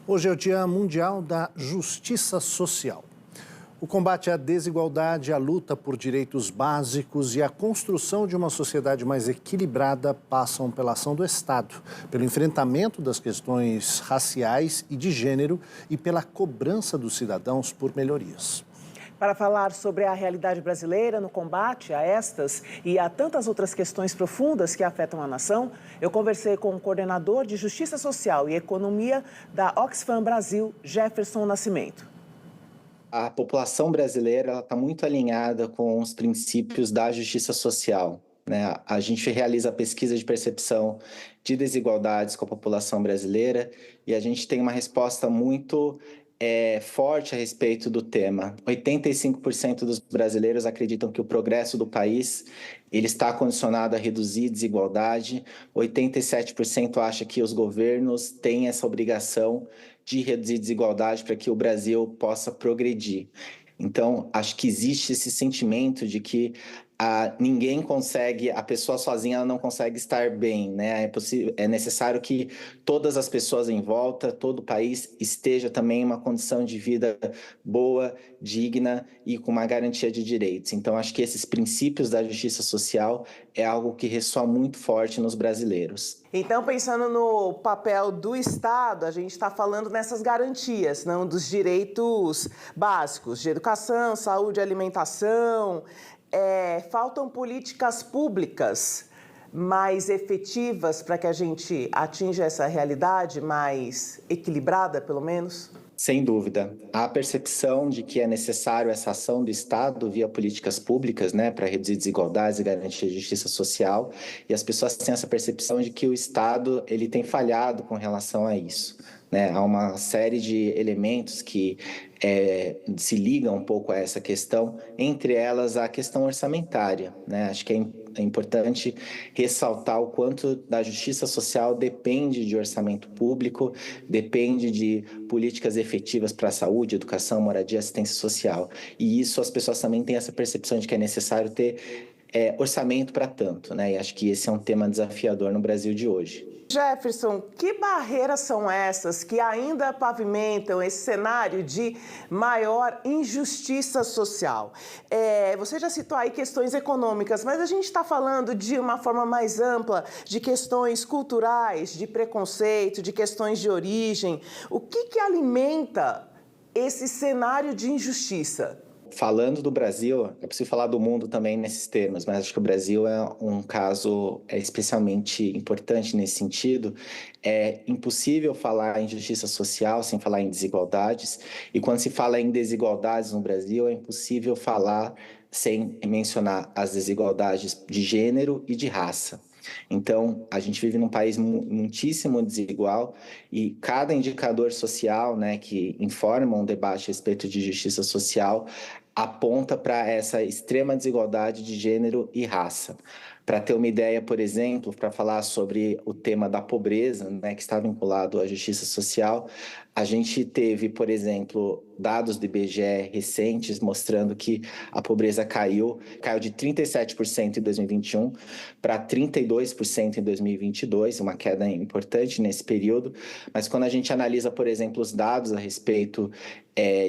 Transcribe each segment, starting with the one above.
Hoje é o Dia Mundial da Justiça Social. O combate à desigualdade, a luta por direitos básicos e a construção de uma sociedade mais equilibrada passam pela ação do Estado, pelo enfrentamento das questões raciais e de gênero e pela cobrança dos cidadãos por melhorias. Para falar sobre a realidade brasileira no combate a estas e a tantas outras questões profundas que afetam a nação, eu conversei com o coordenador de Justiça Social e Economia da Oxfam Brasil, Jefferson Nascimento. A população brasileira está muito alinhada com os princípios da justiça social, né? A gente realiza a pesquisa de percepção de desigualdades com a população brasileira e a gente tem uma resposta muito forte a respeito do tema. 85% dos brasileiros acreditam que o progresso do país ele está condicionado a reduzir desigualdade. 87% acha que os governos têm essa obrigação de reduzir desigualdade para que o Brasil possa progredir. Então, acho que existe esse sentimento de que ninguém consegue, a pessoa sozinha ela não consegue estar bem, né? É necessário que todas as pessoas em volta, todo o país esteja também em uma condição de vida boa, digna e com uma garantia de direitos. Então, acho que esses princípios da justiça social é algo que ressoa muito forte nos brasileiros. Então, pensando no papel do Estado, a gente está falando nessas garantias, não dos direitos básicos de educação, saúde, alimentação. Faltam políticas públicas mais efetivas para que a gente atinja essa realidade mais equilibrada, pelo menos? Sem dúvida. Há a percepção de que é necessário essa ação do Estado via políticas públicas, né, para reduzir desigualdades e garantir a justiça social, e as pessoas têm essa percepção de que o Estado ele tem falhado com relação a isso. Né? Há uma série de elementos que se ligam um pouco a essa questão, entre elas a questão orçamentária. Né? Acho que é importante ressaltar o quanto da justiça social depende de orçamento público, depende de políticas efetivas para a saúde, educação, moradia, assistência social. E isso as pessoas também têm essa percepção de que é necessário ter orçamento para tanto. Né? E acho que esse é um tema desafiador no Brasil de hoje. Jefferson, que barreiras são essas que ainda pavimentam esse cenário de maior injustiça social? Você já citou aí questões econômicas, mas a gente está falando de uma forma mais ampla, de questões culturais, de preconceito, de questões de origem. O que alimenta esse cenário de injustiça? Falando do Brasil, é preciso falar do mundo também nesses termos, mas acho que o Brasil é um caso especialmente importante nesse sentido. É impossível falar em justiça social sem falar em desigualdades, e quando se fala em desigualdades no Brasil, é impossível falar sem mencionar as desigualdades de gênero e de raça. Então, a gente vive num país muitíssimo desigual e cada indicador social, né, que informa um debate a respeito de justiça social aponta para essa extrema desigualdade de gênero e raça. Para ter uma ideia, por exemplo, para falar sobre o tema da pobreza, né, que está vinculado à justiça social, a gente teve, por exemplo, dados do IBGE recentes mostrando que a pobreza caiu de 37% em 2021 para 32% em 2022, uma queda importante nesse período. Mas quando a gente analisa, por exemplo, os dados a respeito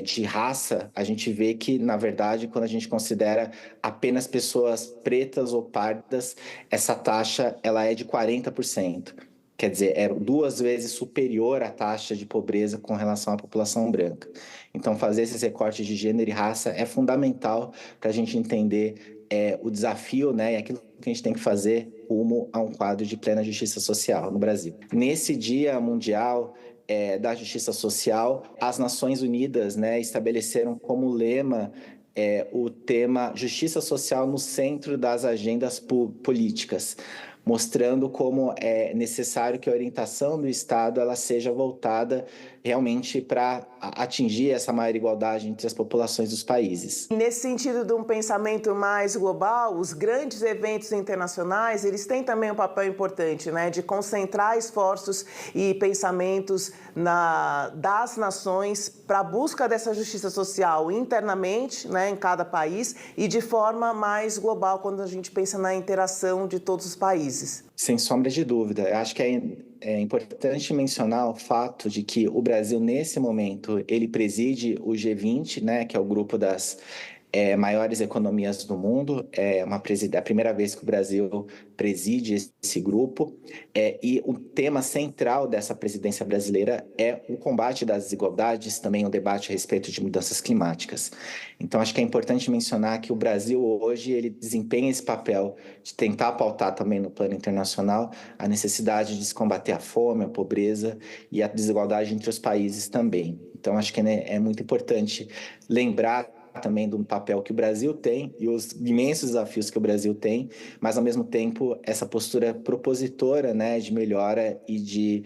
de raça, a gente vê que, na verdade, quando a gente considera apenas pessoas pretas ou pardas, essa taxa ela é de 40%. Quer dizer, é 2 vezes superior à taxa de pobreza com relação à população branca. Então, fazer esses recortes de gênero e raça é fundamental para a gente entender o desafio, né, e aquilo que a gente tem que fazer rumo a um quadro de plena justiça social no Brasil. Nesse Dia Mundial da Justiça Social, as Nações Unidas, né, estabeleceram como lema o tema Justiça Social no centro das agendas políticas, mostrando como é necessário que a orientação do Estado ela seja voltada realmente para atingir essa maior igualdade entre as populações dos países. Nesse sentido de um pensamento mais global, os grandes eventos internacionais, eles têm também um papel importante, né, de concentrar esforços e pensamentos das nações para a busca dessa justiça social internamente, né, em cada país e de forma mais global quando a gente pensa na interação de todos os países. países? Sem sombra de dúvida. Eu acho que é importante mencionar o fato de que o Brasil, nesse momento, ele preside o G20, né, que é o grupo das maiores economias do mundo. É a primeira vez que o Brasil preside esse grupo. E o tema central dessa presidência brasileira é o combate das desigualdades, também o debate a respeito de mudanças climáticas. Então, acho que é importante mencionar que o Brasil hoje ele desempenha esse papel de tentar pautar também no plano internacional a necessidade de se combater a fome, a pobreza e a desigualdade entre os países também. Então, acho que, né, é muito importante lembrar também do papel que o Brasil tem e os imensos desafios que o Brasil tem, mas, ao mesmo tempo, essa postura propositora, né, de melhora e de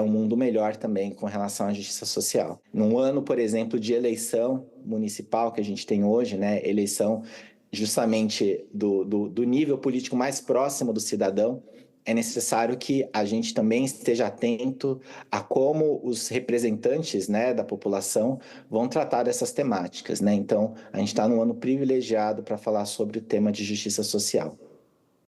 um mundo melhor também com relação à justiça social. Num ano, por exemplo, de eleição municipal que a gente tem hoje, né, eleição justamente do nível político mais próximo do cidadão, é necessário que a gente também esteja atento a como os representantes, né, da população vão tratar dessas temáticas, né? Então, a gente está num ano privilegiado para falar sobre o tema de justiça social.